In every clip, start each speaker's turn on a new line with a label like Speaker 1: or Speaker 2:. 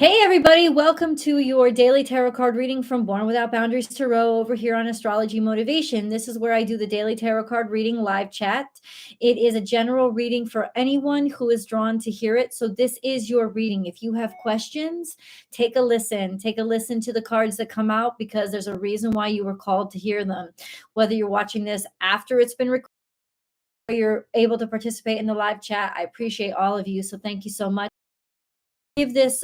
Speaker 1: Hey everybody, welcome to your daily tarot card reading from Born Without Boundaries Tarot over here on Astrology Motivation. This is where I do the daily tarot card reading live chat. It is a general reading for anyone who is drawn to hear it. So this is your reading. If you have questions, take a listen. Take a listen to the cards that come out because there's a reason why you were called to hear them. Whether you're watching this after it's been recorded or you're able to participate in the live chat, I appreciate all of you. So thank you so much. Give this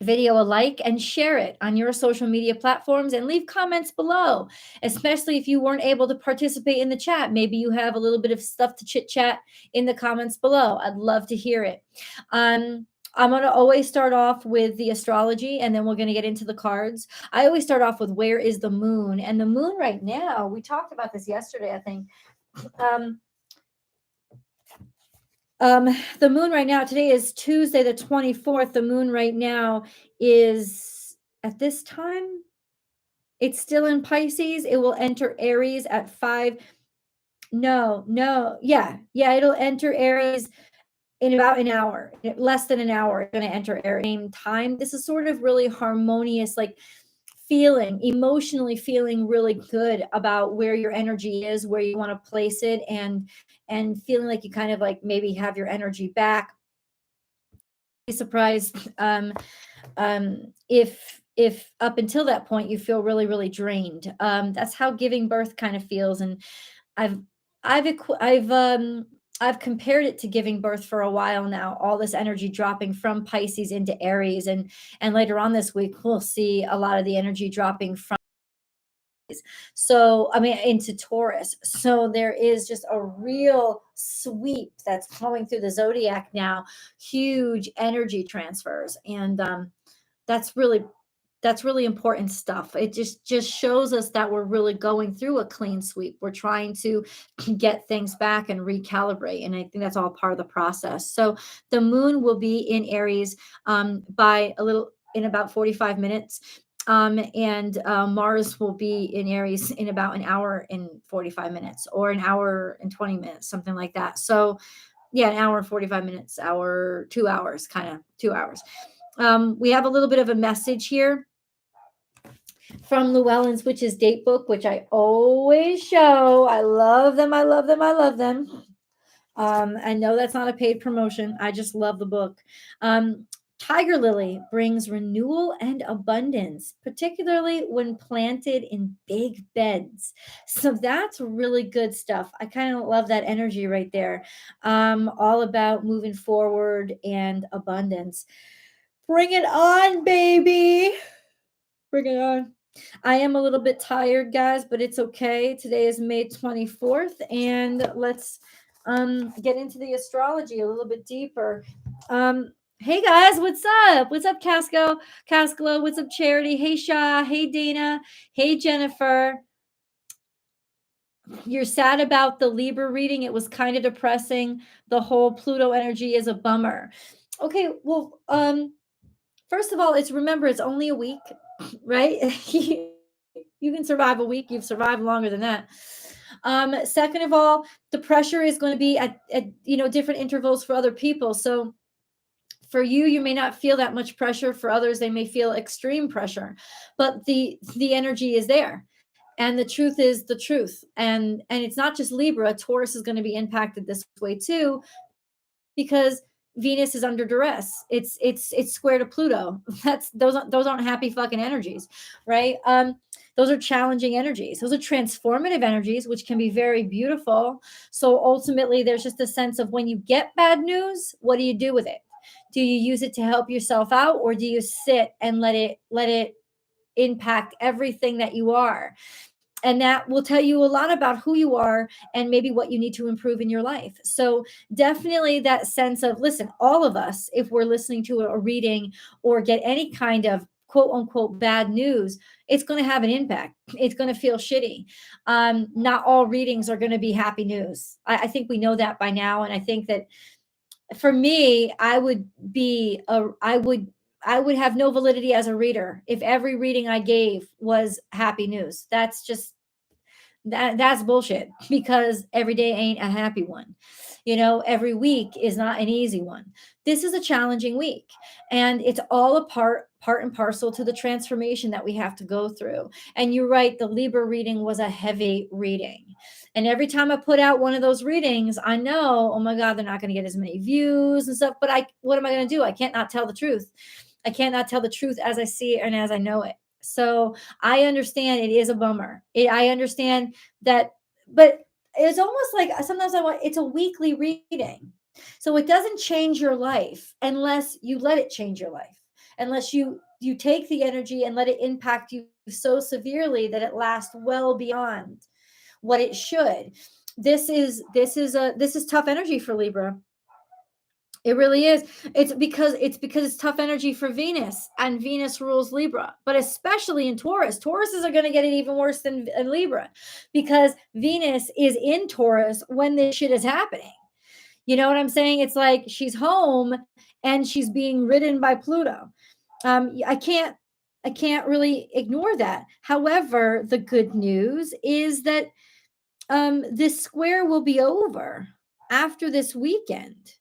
Speaker 1: video a like and share it on your social media platforms and leave comments below, especially if you weren't able to participate in the chat. Maybe you have a little bit of stuff to chit chat in the comments below. I'd love to hear it. I'm going to always start off with the astrology and then we're going to get into the cards. I always start off with where is the moon, and the moon right now, we talked about this yesterday, I think. The moon right now, today is Tuesday the 24th. The moon right now is at this time, it's still in Pisces. It will enter Aries at 5. It'll enter Aries in about an hour, less than an hour. It's going to enter Aries same time. This is sort of really harmonious, like emotionally feeling really good about where your energy is, where you want to place it, and feeling like you kind of like maybe have your energy back. Be surprised if up until that point you feel really, really drained. That's how giving birth kind of feels. And I've compared it to giving birth for a while now, all this energy dropping from Pisces into Aries. And later on this week, we'll see a lot of the energy dropping from into Taurus. So there is just a real sweep that's going through the zodiac now, huge energy transfers. And that's really important stuff. It just shows us that we're really going through a clean sweep. We're trying to get things back and recalibrate. And I think that's all part of the process. So the moon will be in Aries in about 45 minutes. Mars will be in Aries in about an hour and 45 minutes or an hour and 20 minutes, something like that. So yeah, an hour and 45 minutes, 2 hours, kind of 2 hours. We have a little bit of a message here from Llewellyn's Witch's Date Book, which I always show. I love them. I love them. I love them. I know that's not a paid promotion. I just love the book. Tiger lily brings renewal and abundance, particularly when planted in big beds. So that's really good stuff. I kind of love that energy right there. All about moving forward and abundance. Bring it on, baby. Bring it on. I am a little bit tired, guys, but it's okay. Today is May 24th, and let's get into the astrology a little bit deeper. Hey guys, what's up? What's up, Casco? What's up, Charity? Hey Sha, hey Dana, hey Jennifer. You're sad about the Libra reading. It was kind of depressing. The whole Pluto energy is a bummer. Okay, well, first of all, remember it's only a week, right? You can survive a week. You've survived longer than that. Second of all, the pressure is going to be at different intervals for other people. So for you, you may not feel that much pressure. For others, they may feel extreme pressure, but the energy is there. And the truth is the truth. And it's not just Libra. Taurus is going to be impacted this way too, because Venus is under duress. It's square to Pluto. Those aren't happy fucking energies, right? Those are challenging energies. Those are transformative energies, which can be very beautiful. So ultimately, there's just a sense of when you get bad news, what do you do with it? Do you use it to help yourself out, or do you sit and let it impact everything that you are? And that will tell you a lot about who you are and maybe what you need to improve in your life. So definitely that sense of, listen, all of us, if we're listening to a reading or get any kind of quote unquote bad news, it's going to have an impact. It's going to feel shitty. Not all readings are going to be happy news. I think we know that by now. And I think that for me, I would have no validity as a reader if every reading I gave was happy news. That's That's bullshit, because every day ain't a happy one. Every week is not an easy one. This is a challenging week, and it's all a part and parcel to the transformation that we have to go through. And you're right, the Libra reading was a heavy reading. And every time I put out one of those readings, I know, oh my God, they're not going to get as many views and stuff. But what am I going to do? I can't not tell the truth. I can't not tell the truth as I see it and as I know it. So I understand it is a bummer. I understand that, but it's almost like sometimes it's a weekly reading. So it doesn't change your life unless you let it change your life, unless you take the energy and let it impact you so severely that it lasts well beyond what it should. This is tough energy for Libra. It really is. It's tough energy for Venus, and Venus rules Libra, but especially in Taurus. Tauruses are going to get it even worse than Libra, because Venus is in Taurus when this shit is happening. You know what I'm saying? It's like she's home and she's being ridden by Pluto. I can't really ignore that. However, the good news is that this square will be over after this weekend.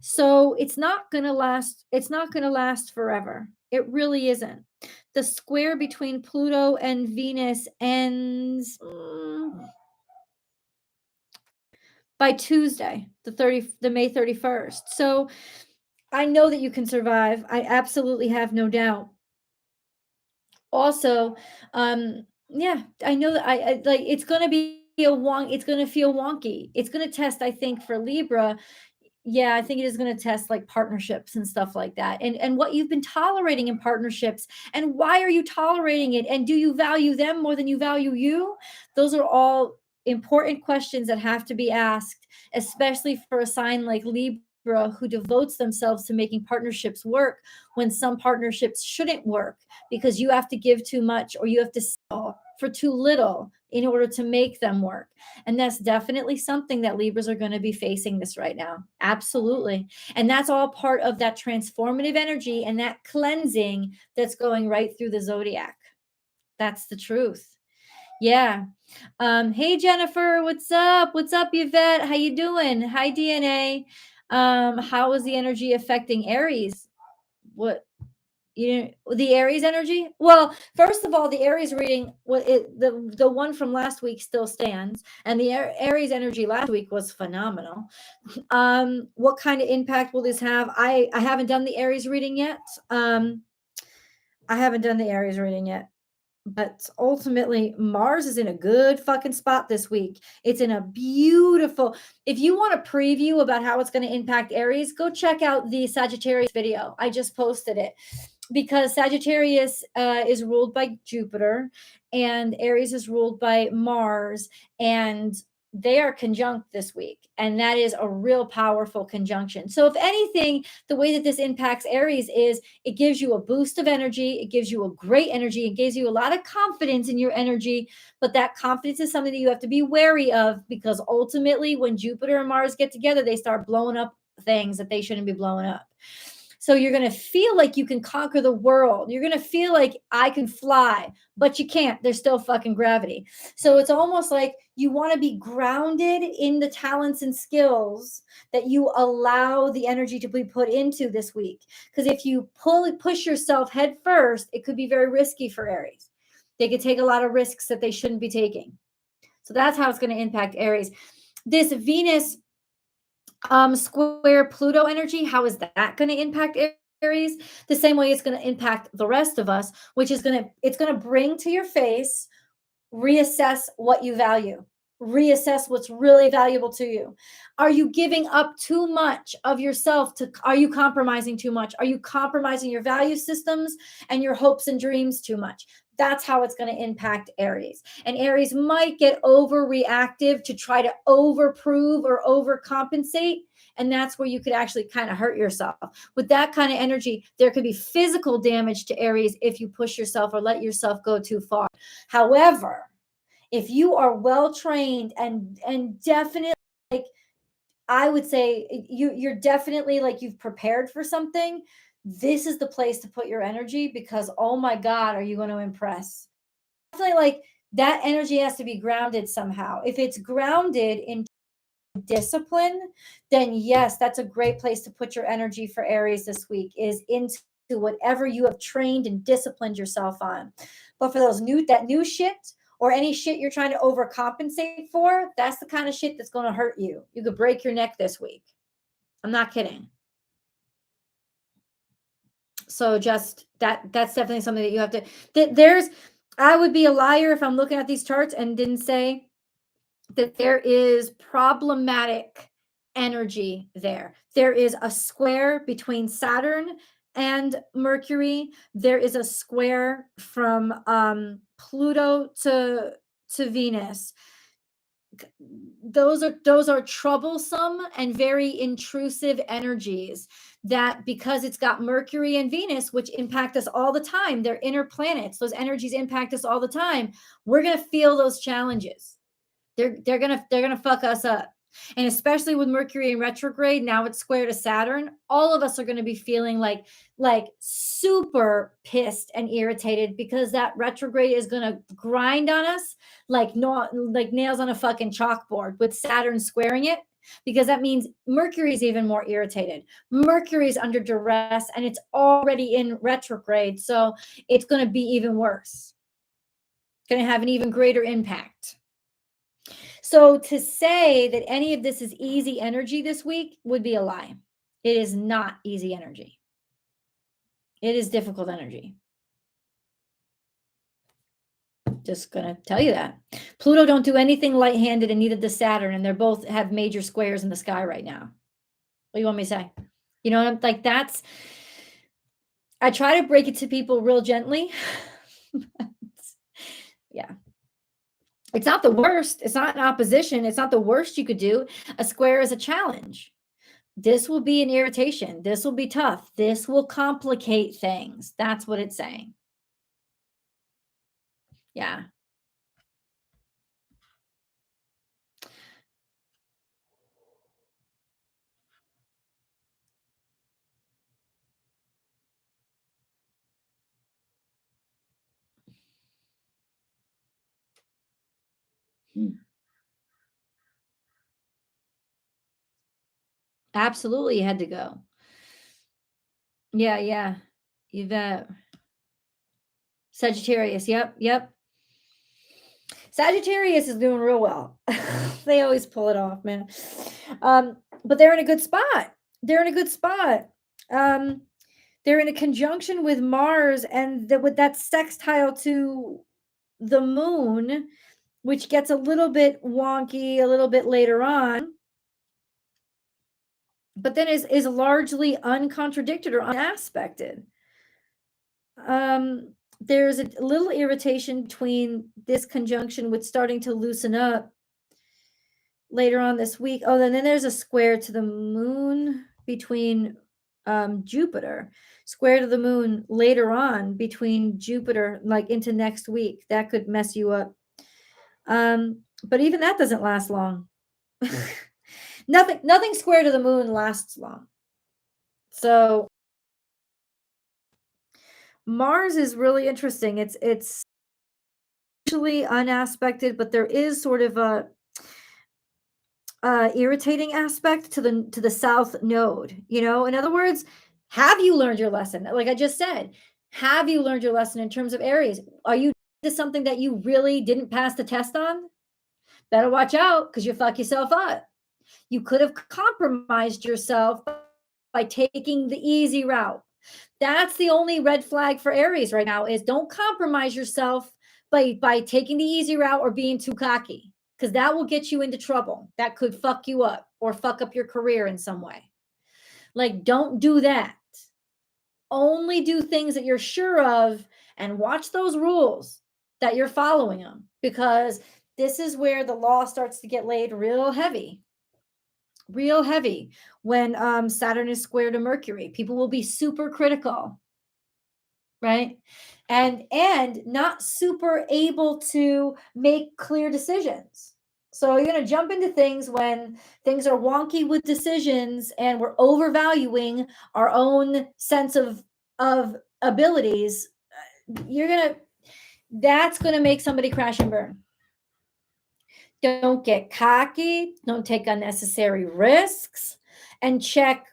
Speaker 1: So it's not going to last. It's not going to last forever. It really isn't. The square between Pluto and Venus ends by Tuesday, the May 31st. So I know that you can survive. I absolutely have no doubt. Also, yeah, I know that I like it's going to be it's going to feel wonky. It's going to test, I think, for Libra. Yeah, I think it is going to test like partnerships and stuff like that, and what you've been tolerating in partnerships, and why are you tolerating it, and do you value them more than you value you? Those are all important questions that have to be asked, especially for a sign like Libra, who devotes themselves to making partnerships work when some partnerships shouldn't work, because you have to give too much or you have to sell for too little in order to make them work. And that's definitely something that Libras are going to be facing this right now. Absolutely. And that's all part of that transformative energy and that cleansing that's going right through the zodiac. That's the truth. Yeah. Hey Jennifer, what's up? What's up, Yvette? How you doing? Hi DNA. How is the energy affecting Aries? What the Aries energy? Well, first of all, the Aries reading, the one from last week still stands, and the Aries energy last week was phenomenal. What kind of impact will this have? I haven't done the Aries reading yet. I haven't done the Aries reading yet. But ultimately, Mars is in a good fucking spot this week. It's in a beautiful. If you want a preview about how it's going to impact Aries, go check out the Sagittarius video. I just posted it, because Sagittarius is ruled by Jupiter and Aries is ruled by Mars, and they are conjunct this week, and that is a real powerful conjunction. So if anything, the way that this impacts Aries is it gives you a boost of energy, it gives you a great energy, it gives you a lot of confidence in your energy, but that confidence is something that you have to be wary of, because ultimately when Jupiter and Mars get together, they start blowing up things that they shouldn't be blowing up. So you're going to feel like you can conquer the world. You're going to feel like I can fly, but you can't. There's still fucking gravity. So it's almost like you want to be grounded in the talents and skills that you allow the energy to be put into this week. Because if you push yourself head first, it could be very risky for Aries. They could take a lot of risks that they shouldn't be taking. So that's how it's going to impact Aries. This Venus square Pluto energy, how is that going to impact Aries? The same way it's going to impact the rest of us, which is it's going to bring to your face, reassess what you value, reassess what's really valuable to you. Are you giving up too much of yourself are you compromising too much? Are you compromising your value systems and your hopes and dreams too much? That's how it's going to impact Aries. And Aries might get overreactive to try to overprove or overcompensate. And that's where you could actually kind of hurt yourself. With that kind of energy, there could be physical damage to Aries if you push yourself or let yourself go too far. However, if you are well trained and definitely, like, I would say you're definitely like you've prepared for something, this is the place to put your energy, because oh my God, are you going to impress? Definitely, like, that energy has to be grounded somehow. If it's grounded in discipline, then yes, that's a great place to put your energy for Aries this week, is into whatever you have trained and disciplined yourself on. But for that new shit, or any shit you're trying to overcompensate for, that's the kind of shit that's going to hurt you. You could break your neck this week. I'm not kidding. So just that's definitely something that you have to, I would be a liar if I'm looking at these charts and didn't say that there is problematic energy there. There is a square between Saturn and Mercury. There is a square from Pluto to Venus. Those are troublesome and very intrusive energies, that because it's got Mercury and Venus, which impact us all the time, they're inner planets, those energies impact us all the time, we're going to feel those challenges. They're gonna fuck us up. And especially with Mercury in retrograde, now it's square to Saturn, all of us are going to be feeling like super pissed and irritated, because that retrograde is going to grind on us like nails on a fucking chalkboard, with Saturn squaring it, because that means Mercury's even more irritated. Mercury's under duress and it's already in retrograde, so it's going to be even worse. Going to have an even greater impact. So to say that any of this is easy energy this week would be a lie. It is not easy energy. It is difficult energy. Just going to tell you that. Pluto don't do anything light-handed, and neither does Saturn, and they're both have major squares in the sky right now. What do you want me to say? You know, I'm like, I try to break it to people real gently. Yeah. It's not the worst. It's not an opposition. It's not the worst you could do. A square is a challenge. This will be an irritation. This will be tough. This will complicate things. That's what it's saying. Yeah. Absolutely, you had to go. Yeah. You've Sagittarius. Yep. Sagittarius is doing real well. They always pull it off, man. But they're in a good spot. They're in a conjunction with Mars, and with that sextile to the moon, which gets a little bit wonky a little bit later on, but then is largely uncontradicted or unaspected. There's a little irritation between this conjunction with starting to loosen up later on this week. Oh, and then there's a square to the moon between Jupiter, square to the moon later on between Jupiter, like into next week. That could mess you up. But even that doesn't last long. Nothing square to the moon lasts long. So Mars is really interesting. It's usually unaspected, but there is sort of a irritating aspect to the south node. You know, in other words, have you learned your lesson? Like I just said, have you learned your lesson in terms of Aries? Are you to something that you really didn't pass the test on? Better watch out, because you fuck yourself up. You could have compromised yourself by taking the easy route. That's the only red flag for Aries right now, is don't compromise yourself by taking the easy route or being too cocky, because that will get you into trouble. That could fuck you up or fuck up your career in some way. Like, don't do that. Only do things that you're sure of, and watch those rules that you're following them, because this is where the law starts to get laid real heavy when Saturn is square to Mercury. People will be super critical, right? And not super able to make clear decisions. So you're going to jump into things when things are wonky with decisions, and we're overvaluing our own sense of abilities. You're going to That's going to make somebody crash and burn. Don't get cocky. Don't take unnecessary risks, and check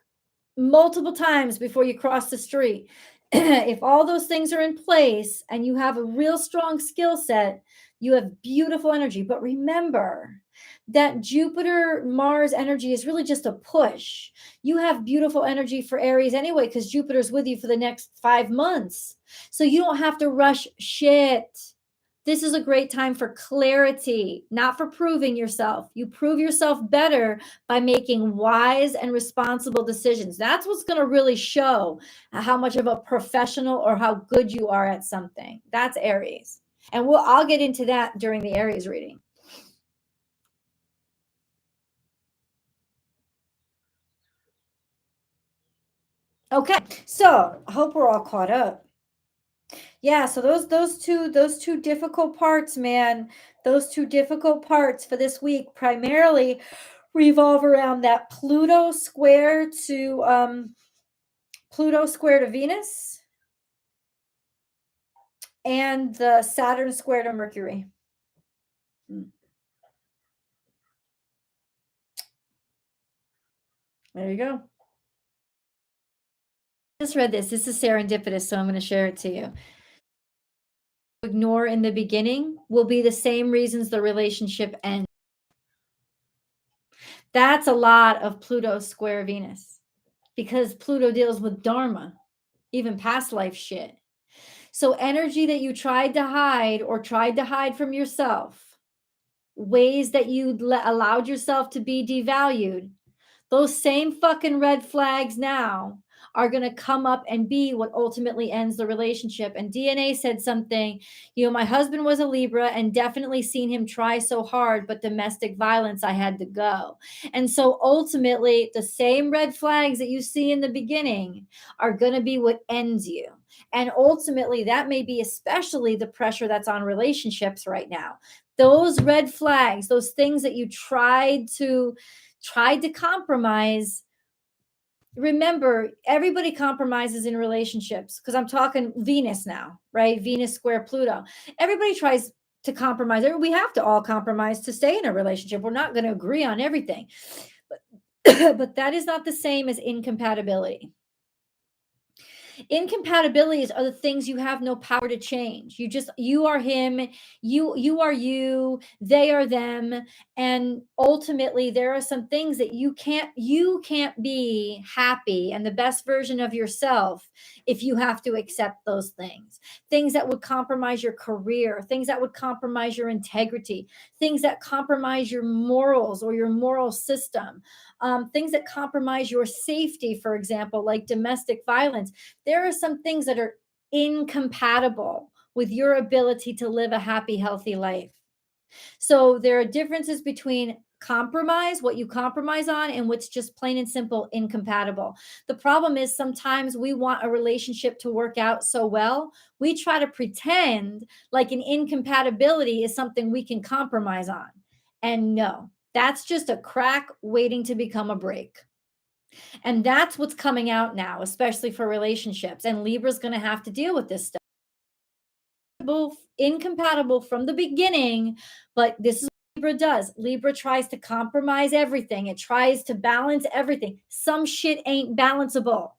Speaker 1: multiple times before you cross the street. If all those things are in place and you have a real strong skill set, you have beautiful energy. But remember that Jupiter Mars energy is really just a push. You have beautiful energy for Aries anyway, because Jupiter's with you for the next 5 months. So you don't have to rush shit. This is a great time for clarity, not for proving yourself. You prove yourself better by making wise and responsible decisions. That's what's going to really show how much of a professional or how good you are at something. That's Aries. And I'll get into that during the Aries reading. Okay, so I hope we're all caught up. Yeah, so those two difficult parts, man, those two difficult parts for this week primarily revolve around that Pluto square to Venus and the Saturn square to Mercury. There you go. Just read this. This is serendipitous, so I'm going to share it to you. Ignore in the beginning will be the same reasons the relationship ends. That's a lot of Pluto square Venus, because Pluto deals with dharma, even past life shit. So energy that you tried to hide or tried to hide from yourself, ways that you allowed yourself to be devalued, those same fucking red flags now are going to come up and be what ultimately ends the relationship. And DNA said something, my husband was a Libra and definitely seen him try so hard, but domestic violence, I had to go. And so ultimately, the same red flags that you see in the beginning are going to be what ends you. And ultimately, that may be especially the pressure that's on relationships right now. Those red flags, those things that you tried to compromise. Remember, everybody compromises in relationships, because I'm talking Venus now, right? Venus square Pluto. Everybody tries to compromise. We have to all compromise to stay in a relationship. We're not going to agree on everything. But that is not the same as incompatibility. Incompatibilities are the things you have no power to change. You are him, you are you, they are them, and ultimately there are some things that you can't be happy and the best version of yourself if you have to accept those things that would compromise your career, things that would compromise your integrity, things that compromise your morals or your moral system, things that compromise your safety, for example, like domestic violence. There are some things that are incompatible with your ability to live a happy, healthy life. So there are differences between compromise, what you compromise on, and what's just plain and simple incompatible. The problem is sometimes we want a relationship to work out so well, we try to pretend like an incompatibility is something we can compromise on. And no, that's just a crack waiting to become a break. And that's what's coming out now, especially for relationships. And Libra's going to have to deal with this stuff. Incompatible from the beginning, but this is what Libra does. Libra tries to compromise everything. It tries to balance everything. Some shit ain't balanceable.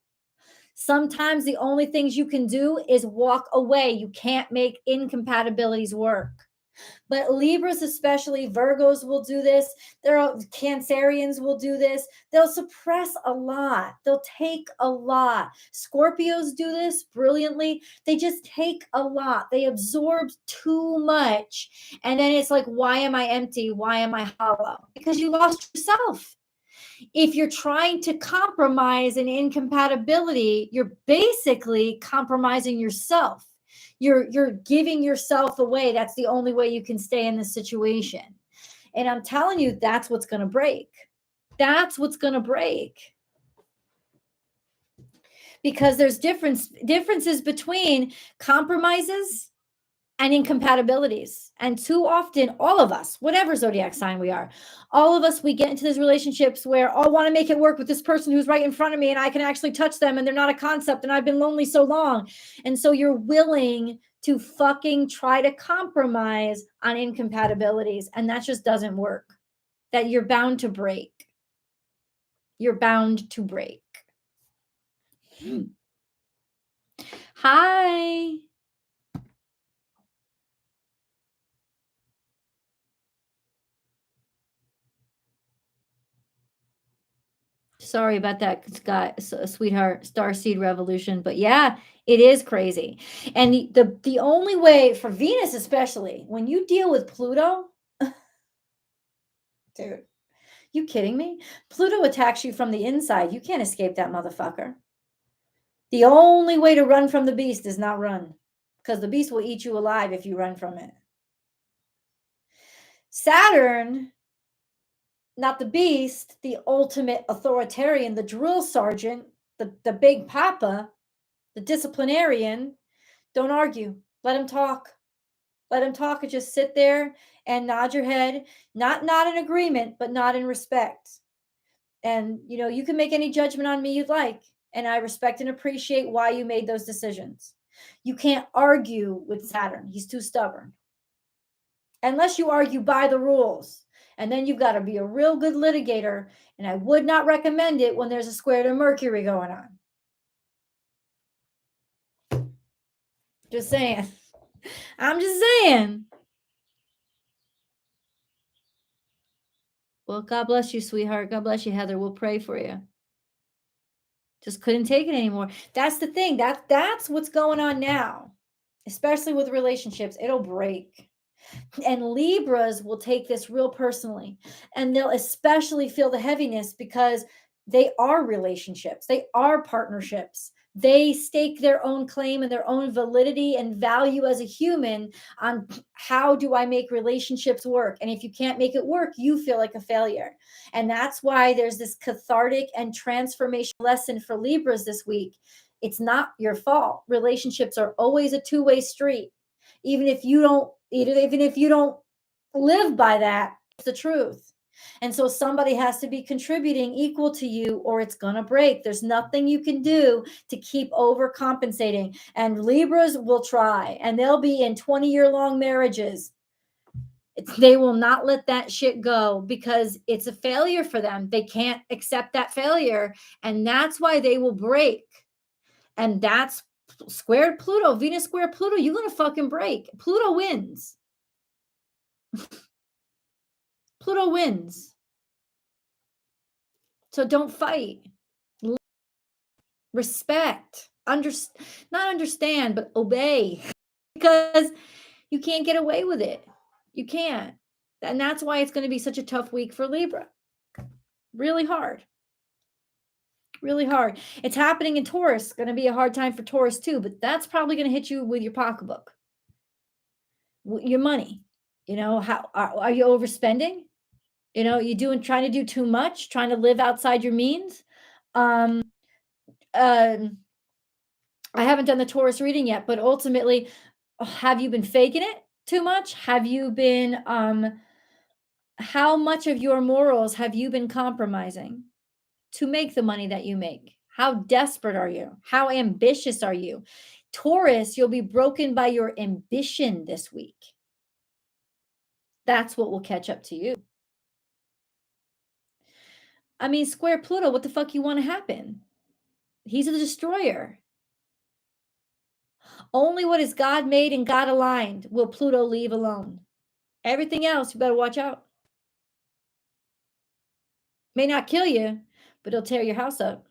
Speaker 1: Sometimes the only things you can do is walk away. You can't make incompatibilities work. But Libras, especially Virgos, will do this. Cancerians will do this. They'll suppress a lot. They'll take a lot. Scorpios do this brilliantly. They just take a lot. They absorb too much. And then it's like, why am I empty? Why am I hollow? Because you lost yourself. If you're trying to compromise an incompatibility, you're basically compromising yourself. You're giving yourself away. That's the only way you can stay in this situation. And I'm telling you, that's what's going to break. That's what's going to break. Because there's differences between compromises and incompatibilities. And too often, all of us, whatever zodiac sign we are, all of us, we get into these relationships where I want to make it work with this person who's right in front of me and I can actually touch them and they're not a concept and I've been lonely so long. And so you're willing to fucking try to compromise on incompatibilities. And that just doesn't work. That you're bound to break. You're bound to break. Hi. Sorry about that, Scott, sweetheart, Starseed Revolution. But yeah, it is crazy. And the only way for Venus, especially when you deal with Pluto, dude, you kidding me? Pluto attacks you from the inside. You can't escape that motherfucker. The only way to run from the beast is not run, because the beast will eat you alive if you run from it. Saturn, not the beast, the ultimate authoritarian, the drill sergeant, the big papa, the disciplinarian. Don't argue. Let him talk. Let him talk and just sit there and nod your head. Not in agreement, but not in respect. And you can make any judgment on me you'd like, and I respect and appreciate why you made those decisions. You can't argue with Saturn. He's too stubborn. Unless you argue by the rules. And then you've got to be a real good litigator, and I would not recommend it when there's a square to Mercury going on. Just saying. I'm just saying. Well, God bless you, sweetheart. God bless you, Heather. We'll pray for you. Just couldn't take it anymore. That's the thing. That's what's going on now, especially with relationships. It'll break. And Libras will take this real personally, and they'll especially feel the heaviness because they are relationships. They are partnerships. They stake their own claim and their own validity and value as a human on how do I make relationships work? And if you can't make it work, you feel like a failure. And that's why there's this cathartic and transformational lesson for Libras this week. It's not your fault. Relationships are always a two-way street. Even if you don't live by that, it's the truth. And so somebody has to be contributing equal to you, or it's going to break. There's nothing you can do to keep overcompensating. And Libras will try, and they'll be in 20-year-long marriages. They will not let that shit go because it's a failure for them. They can't accept that failure. And that's why they will break. And that's squared Pluto, Venus square Pluto. You're going to fucking break. Pluto wins. Pluto wins. So don't fight. Respect. Not understand, but obey. Because you can't get away with it. You can't. And that's why it's going to be such a tough week for Libra. Really hard. Really hard. It's happening in Taurus. Going to be a hard time for Taurus too, but that's probably going to hit you with your pocketbook. Your money. How are you overspending? You trying to do too much, trying to live outside your means. I haven't done the Taurus reading yet, but ultimately, have you been faking it too much? Have you been, how much of your morals have you been compromising to make the money that you make? How desperate are you? How ambitious are you? Taurus, you'll be broken by your ambition this week. That's what will catch up to you. I mean, square Pluto, what the fuck you want to happen? He's a destroyer. Only what is God made and God aligned will Pluto leave alone. Everything else, you better watch out. May not kill you, but it'll tear your house up.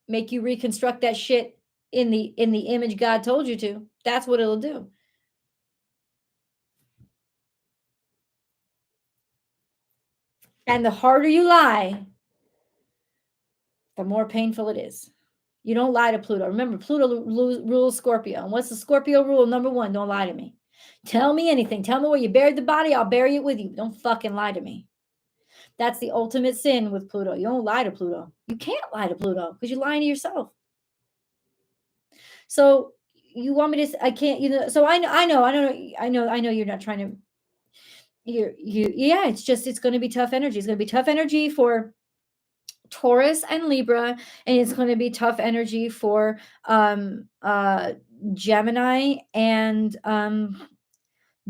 Speaker 1: Make you reconstruct that shit in the image God told you to. That's what it'll do. And the harder you lie, the more painful it is. You don't lie to Pluto. Remember, Pluto rules Scorpio. And what's the Scorpio rule? Number 1, don't lie to me. Tell me anything. Tell me where you buried the body. I'll bury it with you. Don't fucking lie to me. That's the ultimate sin with Pluto. You don't lie to Pluto. You can't lie to Pluto because you're lying to yourself. So you want me to? I can't. So I know you're not trying to. Yeah. It's going to be tough energy. It's going to be tough energy for Taurus and Libra, and it's going to be tough energy for Gemini and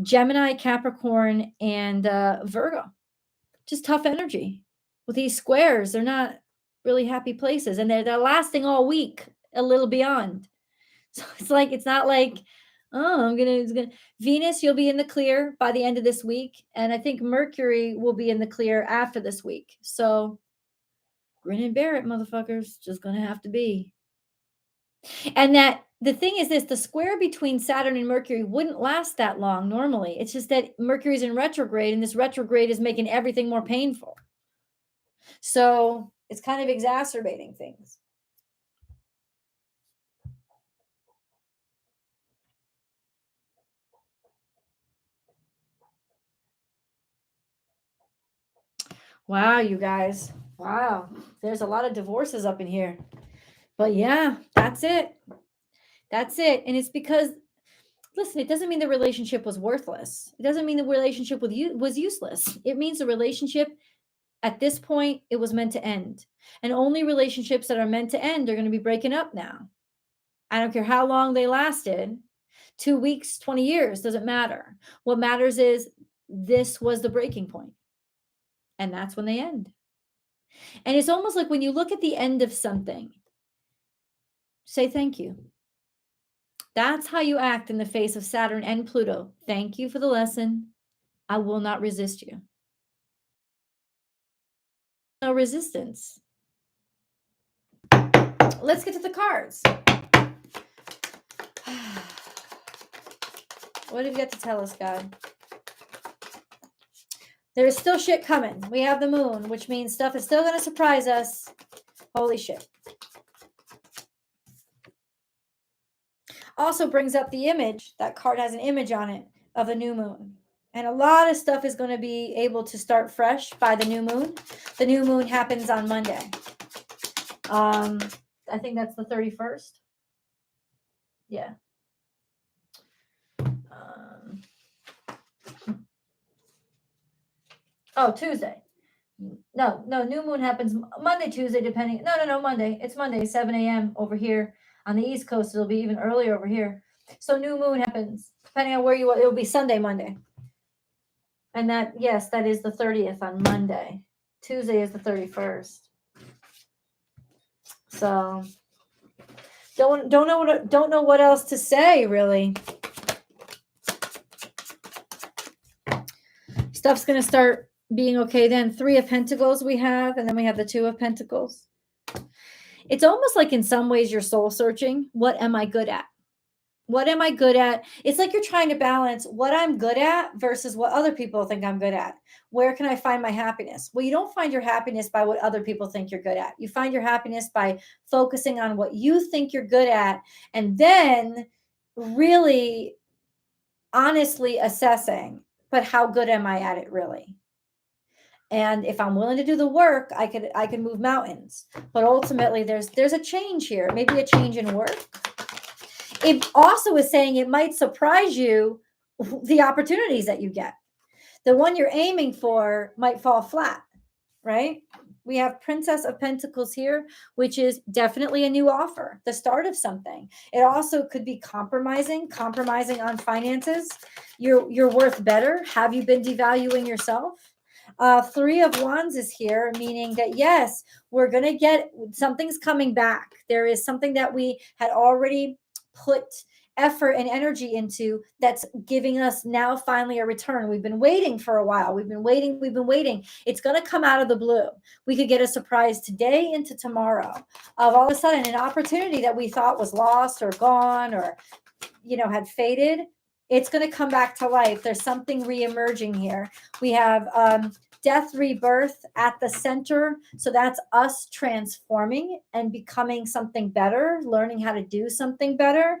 Speaker 1: Gemini, Capricorn, and Virgo. Just tough energy with these squares. They're not really happy places, and they're lasting all week, a little beyond. So it's not like, oh, it's gonna Venus, you'll be in the clear by the end of this week, and I think Mercury will be in the clear after this week. So grin and bear it, motherfuckers. Just gonna have to be. And that the thing is this, the square between Saturn and Mercury wouldn't last that long normally. It's just that Mercury's in retrograde, and this retrograde is making everything more painful. So it's kind of exacerbating things. Wow, you guys. Wow. There's a lot of divorces up in here. But yeah, that's it. That's it. And it's because, listen, it doesn't mean the relationship was worthless. It doesn't mean the relationship with you was useless. It means the relationship at this point, it was meant to end. And only relationships that are meant to end are going to be breaking up now. I don't care how long they lasted. 2 weeks, 20 years, doesn't matter. What matters is this was the breaking point. And that's when they end. And it's almost like when you look at the end of something, say thank you. That's how you act in the face of Saturn and Pluto. Thank you for the lesson. I will not resist you. No resistance. Let's get to the cards. What have you got to tell us, God? There is still shit coming. We have the moon, which means stuff is still going to surprise us. Holy shit. Also brings up the image. That card has an image on it of a new moon. And a lot of stuff is going to be able to start fresh by the new moon. The new moon happens on Monday. I think that's the 31st. Yeah. Tuesday. No, new moon happens Monday, Tuesday, depending. No, Monday. It's Monday, 7 a.m. over here. On the East Coast, it'll be even earlier over here. So new moon happens, depending on where you are, it'll be Sunday, Monday. And that, yes, that is the 30th on Monday. Tuesday is the 31st. So don't know what else to say, really. Stuff's gonna start being okay then. 3 of Pentacles we have, and then we have the 2 of Pentacles. It's almost like in some ways you're soul searching. What am I good at? What am I good at? It's like you're trying to balance what I'm good at versus what other people think I'm good at. Where can I find my happiness? Well, you don't find your happiness by what other people think you're good at. You find your happiness by focusing on what you think you're good at, and then really honestly assessing, but how good am I at it really? And if I'm willing to do the work, I could move mountains. But ultimately, there's a change here, maybe a change in work. It also is saying it might surprise you the opportunities that you get. The one you're aiming for might fall flat, right? We have Princess of Pentacles here, which is definitely a new offer, the start of something. It also could be compromising on finances. You're worth better. Have you been devaluing yourself? 3 of Wands is here, meaning that, yes, we're going to get something's coming back. There is something that we had already put effort and energy into that's giving us now finally a return. We've been waiting for a while. We've been waiting. It's going to come out of the blue. We could get a surprise today into tomorrow of all of a sudden an opportunity that we thought was lost or gone or, had faded. It's going to come back to life. There's something reemerging here. We have death, rebirth at the center. So that's us transforming and becoming something better, learning how to do something better,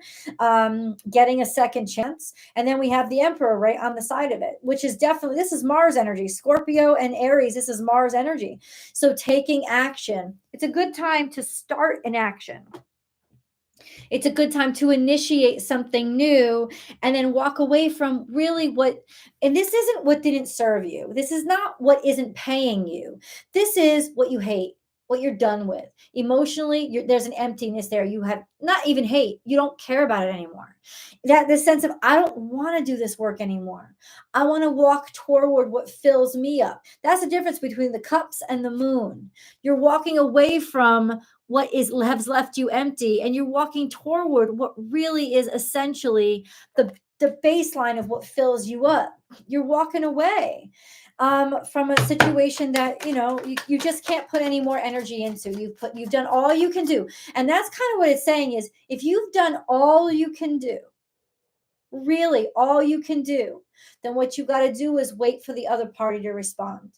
Speaker 1: getting a second chance. And then we have the Emperor right on the side of it, which is definitely, this is Mars energy. Scorpio and Aries, this is Mars energy. So taking action. It's a good time to start an action. It's a good time to initiate something new and then walk away from really and this isn't what didn't serve you. This is not what isn't paying you. This is what you hate. what you're done with. Emotionally, there's an emptiness there. You have not even hate. You don't care about it anymore. That the sense of, I don't want to do this work anymore. I want to walk toward what fills me up. That's the difference between the cups and the moon. You're walking away from what has left you empty, and you're walking toward what really is essentially the baseline of what fills you up. You're walking away from a situation that you just can't put any more energy into. You've done all you can do, and that's kind of what it's saying is, if you've done all you can do, really all you can do, then what you got to do is wait for the other party to respond.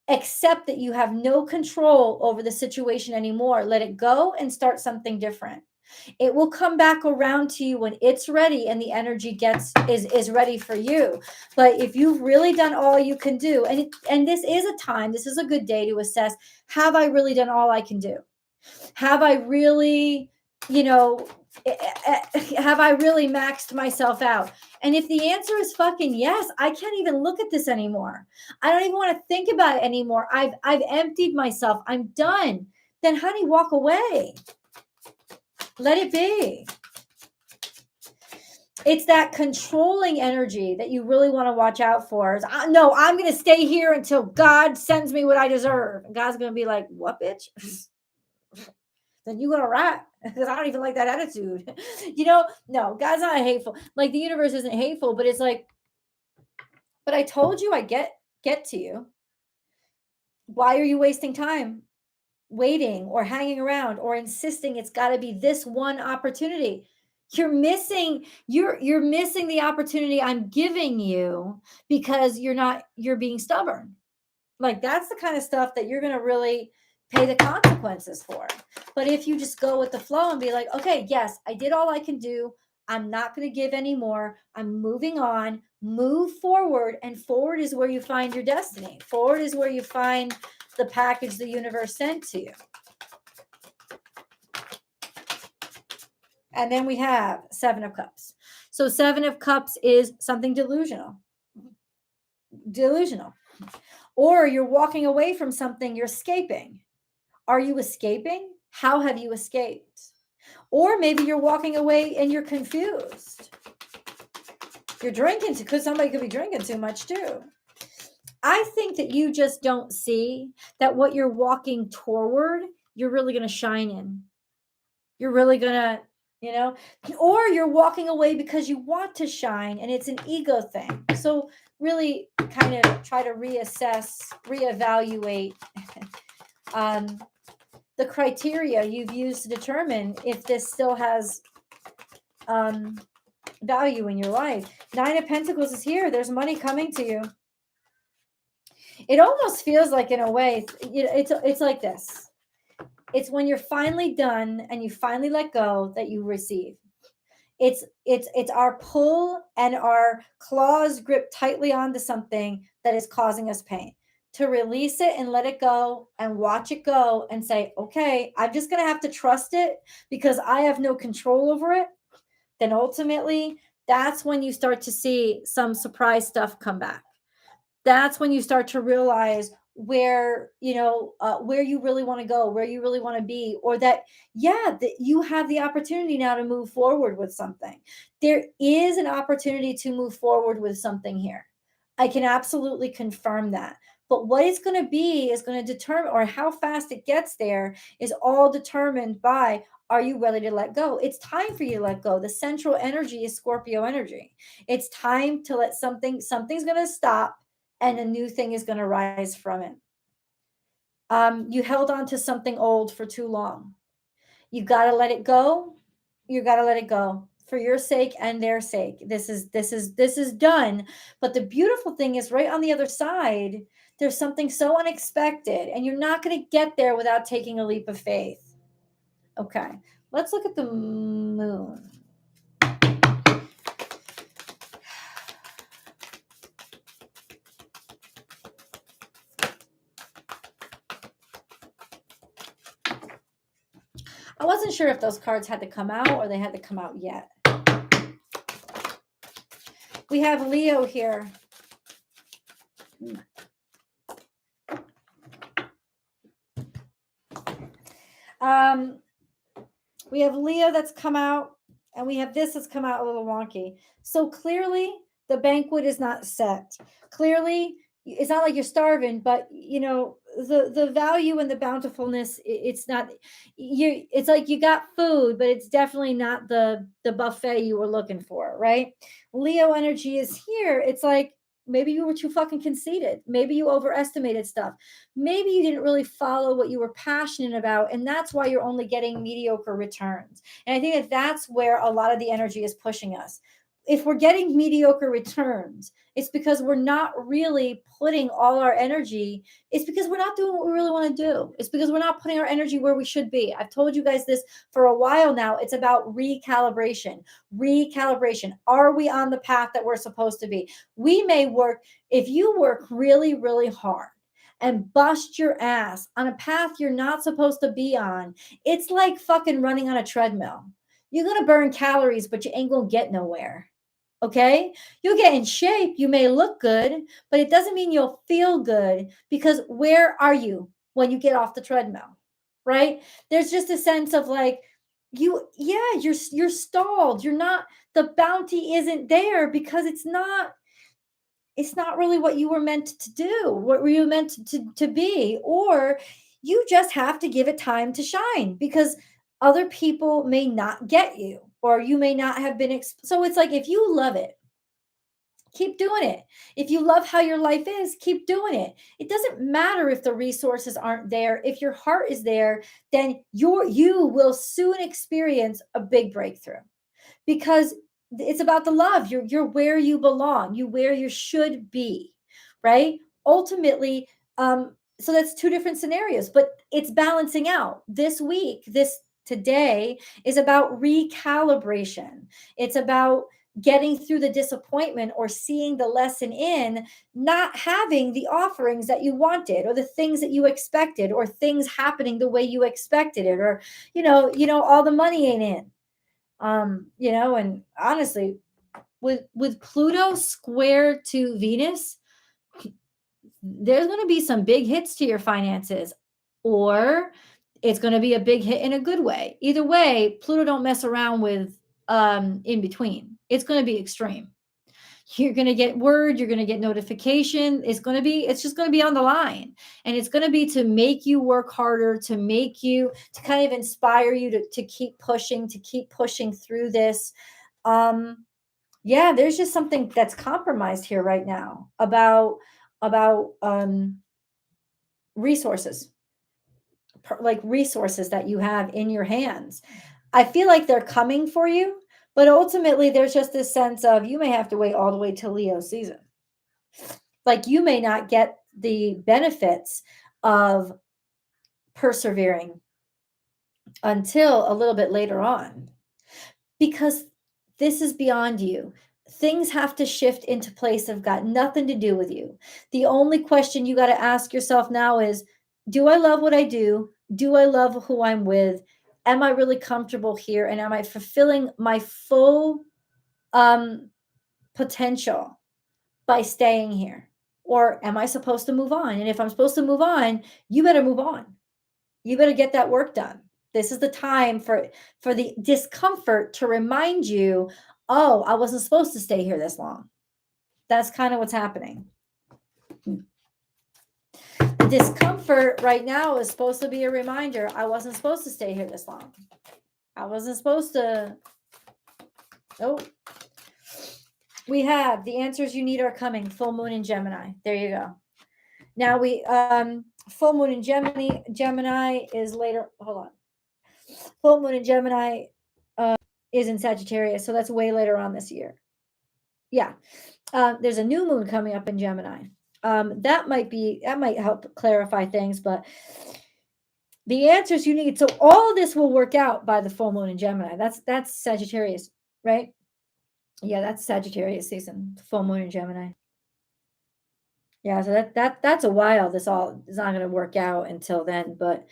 Speaker 1: Accept that you have no control over the situation anymore. Let it go and start something different. It will come back around to you when it's ready and the energy is ready for you. But if you've really done all you can do, and this is a time, this is a good day to assess, have I really done all I can do? Have I really, have I really maxed myself out? And if the answer is fucking yes, I can't even look at this anymore. I don't even want to think about it anymore. I've emptied myself. I'm done. Then honey, walk away. Let it be. It's that controlling energy that you really want to watch out for. No, I'm going to stay here until God sends me what I deserve. And God's going to be like, what, bitch? Then you're going to rat, because I don't even like that attitude. No, God's not hateful. Like, the universe isn't hateful, but it's like, but I told you I get to you. Why are you wasting time waiting or hanging around or insisting it's got to be this one opportunity? You're missing the opportunity I'm giving you because you're being stubborn. Like, that's the kind of stuff that you're going to really pay the consequences for. But if you just go with the flow and be like, okay, yes, I did all I can do. I'm not going to give anymore. I'm moving on. Move forward. And forward is where you find your destiny. Forward is where you find the package the universe sent to you. And then we have Seven of Cups. So Seven of Cups is something delusional. Or you're walking away from something, you're escaping. Are you escaping? How have you escaped? Or maybe you're walking away and you're confused. You're drinking, because somebody could be drinking too much too. I think that you just don't see that what you're walking toward, you're really going to shine in. You're really going to, or you're walking away because you want to shine and it's an ego thing. So really kind of try to reassess, reevaluate the criteria you've used to determine if this still has value in your life. Nine of Pentacles is here. There's money coming to you. It almost feels like, in a way, it's like this. It's when you're finally done and you finally let go that you receive. It's our pull and our claws grip tightly onto something that is causing us pain. To release it and let it go and watch it go and say, okay, I'm just going to have to trust it because I have no control over it. Then ultimately, that's when you start to see some surprise stuff come back. That's when you start to realize where you really want to go, where you really want to be, or that you have the opportunity now to move forward with something. There is an opportunity to move forward with something here. I can absolutely confirm that. But what it's going to be is going to determine, or how fast it gets there is all determined by, are you ready to let go? It's time for you to let go. The central energy is Scorpio energy. It's time to let something's going to stop and a new thing is going to rise from it. You held on to something old for too long. You got to let it go. You got to let it go for your sake and their sake. This is done. But the beautiful thing is, right on the other side, there's something so unexpected, and you're not going to get there without taking a leap of faith. Okay, let's look at the moon. I wasn't sure if those cards had to come out or they had to come out yet. We have Leo here. Um, we have Leo that's come out, and we have this that's come out a little wonky. So clearly, the banquet is not set. Clearly, it's not like you're starving, but the value and the bountifulness. It's not you. It's like you got food, but it's definitely not the buffet you were looking for, right? Leo energy is here. It's like maybe you were too fucking conceited. Maybe you overestimated stuff. Maybe you didn't really follow what you were passionate about, and that's why you're only getting mediocre returns. And I think that that's where a lot of the energy is pushing us. If we're getting mediocre returns, it's because we're not really putting all our energy. It's because we're not doing what we really want to do. It's because we're not putting our energy where we should be. I've told you guys this for a while now. It's about recalibration. Recalibration. Are we on the path that we're supposed to be? We may work, if you work really, really hard and bust your ass on a path you're not supposed to be on, it's like fucking running on a treadmill. You're going to burn calories, but you ain't going to get nowhere. Okay? You'll get in shape. You may look good, but it doesn't mean you'll feel good, because where are you when you get off the treadmill? Right? There's just a sense of like, you're stalled. You're not, the bounty isn't there because it's not really what you were meant to do, what were you meant to be, or you just have to give it time to shine because other people may not get you, or you may not have been. So it's like, if you love it, keep doing it. If you love how your life is, keep doing it. It doesn't matter if the resources aren't there. If your heart is there, then you will soon experience a big breakthrough, because it's about the love. You're where you belong. You where you should be, right? Ultimately, so that's two different scenarios, but it's balancing out. This week, this today is about recalibration. It's about getting through the disappointment or seeing the lesson in not having the offerings that you wanted, or the things that you expected, or things happening the way you expected it, or all the money ain't in. And honestly, with Pluto square to Venus, there's going to be some big hits to your finances, or it's going to be a big hit in a good way. Either way, Pluto don't mess around with in between. It's going to be extreme. You're going to get word, you're going to get notification. It's just going to be on the line, and it's going to be to make you work harder, to kind of inspire you to keep pushing through this. There's just something that's compromised here right now about resources, like resources that you have in your hands. I feel like they're coming for you, but ultimately there's just this sense of you may have to wait all the way till Leo season. Like, you may not get the benefits of persevering until a little bit later on, because this is beyond you. Things have to shift into place that have got nothing to do with you. The only question you got to ask yourself now is, do I love what I do? Do I love who I'm with? Am I really comfortable here? And am I fulfilling my full potential by staying here? Or am I supposed to move on? And if I'm supposed to move on, you better move on. You better get that work done. This is the time for the discomfort to remind you, oh, I wasn't supposed to stay here this long. That's kind of what's happening. The discomfort right now is supposed to be a reminder, I wasn't supposed to stay here this long. I wasn't supposed to. Oh, we have the answers you need are coming. Full moon in Gemini. There you go. Now we full moon in Gemini is later. Hold on. Full moon in Gemini is in Sagittarius, so that's way later on this year. Yeah. There's a new moon coming up in Gemini. That might help clarify things, but the answers you need. So all of this will work out by the full moon in Gemini. That's Sagittarius, right? Yeah, that's Sagittarius season. Full moon in Gemini. Yeah, so that's a while. This all is not going to work out until then, but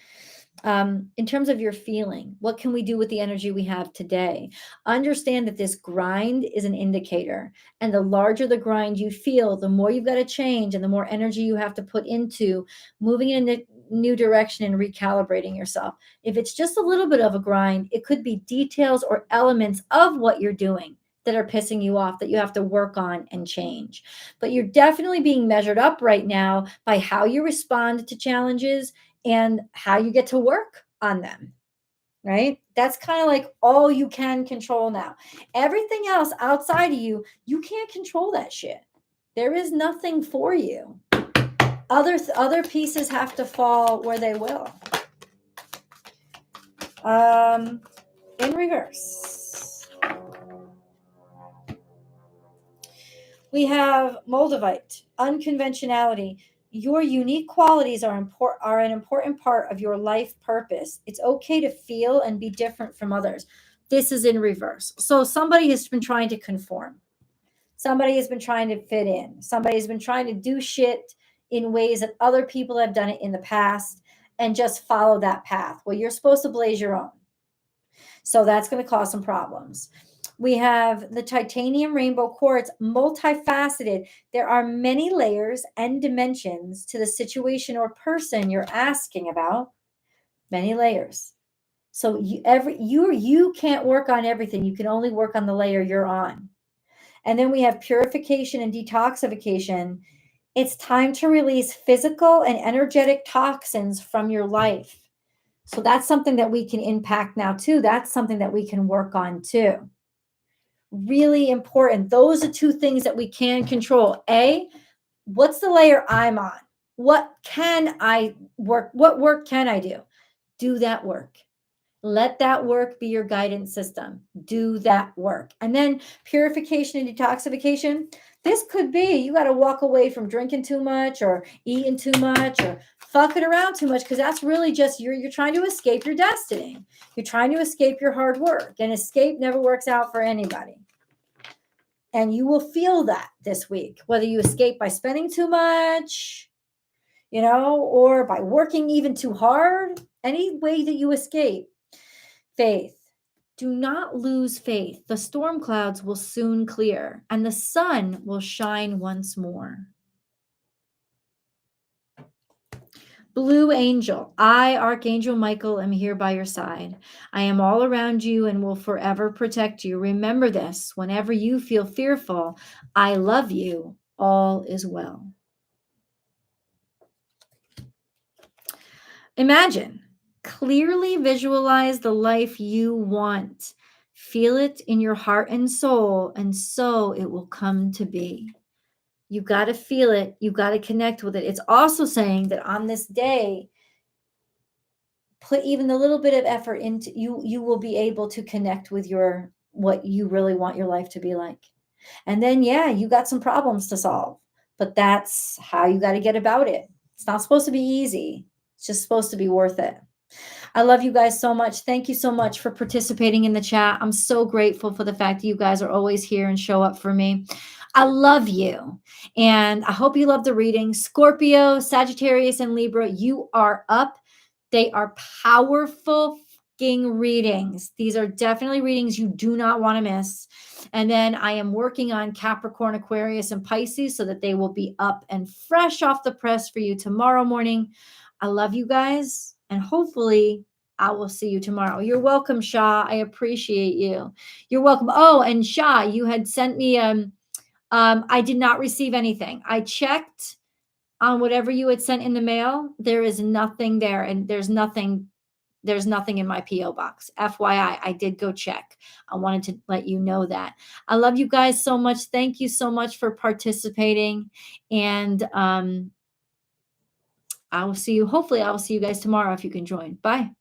Speaker 1: in terms of your feeling, what can we do with the energy we have today? Understand that this grind is an indicator, and the larger the grind you feel, the more you've got to change, and the more energy you have to put into moving in new direction and recalibrating yourself. If it's just a little bit of a grind, it could be details or elements of what you're doing that are pissing you off that you have to work on and change. But you're definitely being measured up right now by how you respond to challenges and how you get to work on them, right? That's kind of like all you can control now. Everything else outside of you, you can't control that shit. There is nothing for you. Other pieces have to fall where they will. In reverse, we have Moldavite, unconventionality. Your unique qualities are an important part of your life purpose. It's okay to feel and be different from others. This is in reverse. So somebody has been trying to conform. Somebody has been trying to fit in. Somebody has been trying to do shit in ways that other people have done it in the past and just follow that path. Well, you're supposed to blaze your own. So that's going to cause some problems. We have the titanium rainbow quartz, multifaceted. There are many layers and dimensions to the situation or person you're asking about. Many layers. So you can't work on everything. You can only work on the layer you're on. And then we have purification and detoxification. It's time to release physical and energetic toxins from your life. So that's something that we can impact now too. That's something that we can work on too. Really important. Those are two things that we can control. A, what's the layer I'm on? What can I work? What work can I do? Do that work. Let that work be your guidance system. Do that work. And then purification and detoxification. This could be you got to walk away from drinking too much or eating too much or fucking around too much, because that's really just you're trying to escape your destiny. You're trying to escape your hard work, and escape never works out for anybody. And you will feel that this week, whether you escape by spending too much, or by working even too hard. Any way that you escape. Faith. Do not lose faith. The storm clouds will soon clear, and the sun will shine once more. Blue angel. I, Archangel Michael, am here by your side. I am all around you and will forever protect you. Remember this, whenever you feel fearful, I love you. All is well. Imagine. Clearly visualize the life you want. Feel it in your heart and soul, and so it will come to be. You got to feel it. You got to connect with it. It's also saying that on this day, put even a little bit of effort into you will be able to connect with what you really want your life to be like. And then, yeah, you got some problems to solve, but that's how you got to get about it. It's not supposed to be easy. It's just supposed to be worth it. I love you guys so much. Thank you so much for participating in the chat. I'm so grateful for the fact that you guys are always here and show up for me. I love you. And I hope you love the reading. Scorpio, Sagittarius, and Libra, you are up. They are powerful readings. These are definitely readings you do not want to miss. And then I am working on Capricorn, Aquarius, and Pisces so that they will be up and fresh off the press for you tomorrow morning. I love you guys. And hopefully I will see you tomorrow. You're welcome, Shah. I appreciate you. You're welcome. Oh, and Shah, you had sent me, I did not receive anything. I checked on whatever you had sent in the mail. There is nothing there. And there's nothing in my PO box. FYI, I did go check. I wanted to let you know that. I love you guys so much. Thank you so much for participating. And, hopefully I will see you guys tomorrow if you can join. Bye.